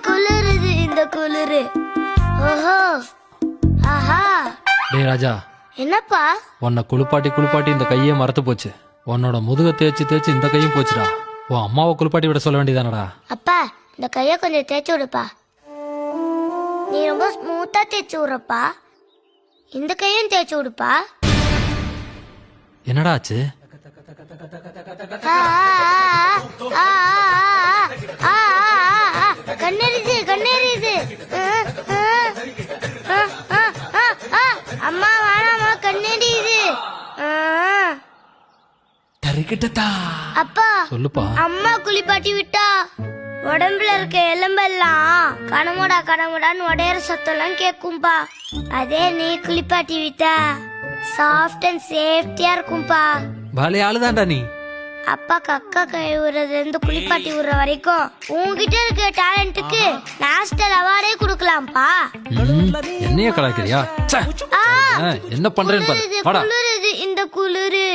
குளிருது இந்த குளிரு. ஓஹோ, ஆஹா. டேய் ராஜா, என்னப்பா? உன்னை குளிப்பாட்டி இந்த கையே மறத்து போச்சு. உன்னோட முதுக தேய்ச்சி இந்த கையும் போச்சுடா. உன் அம்மாவை குளிப்பாட்டி விட சொல்ல வேண்டியதானடா. அப்பா, இந்த கைய கொஞ்சம் தேய்ச்சி விடுப்பா. நீ ரொம்ப ஸ்மூத்தா தேய்ச்சி விடுறப்பா. இந்த கையும் தேய்ச்சி விடுப்பா. என்னடா ஆச்சு? கண்ணெரிது கண்ணெரிது. அம்மா வேணாமா, கண்ணெரிது. அப்பா, சொல்லுப்பா. அம்மா குளிப்பாட்டி விட்டா உடம்புல இருக்க எலும்பெல்லாம் கடமுடான்னு உடையற சத்தம்லாம் கேக்கும்பா. அதே நீ குளிப்பாட்டி விட்டா சாஃப்ட் அண்ட் சேஃப்டியா இருக்கும்பா. பாலே ஆளுதான்டா நீ. அப்பா கக்கா கை விடுறதுல இருந்து குளிப்பாட்டி விடுற வரைக்கும் உங்ககிட்ட இருக்க டேலண்ட்டுக்கு நேஷனல் அவார்டே கொடுக்கலாம்ப்பா. என்னைய கலாய்க்கிறியா? என்ன பண்றேன்னு பாரு. குளிருது இந்த குளிரு.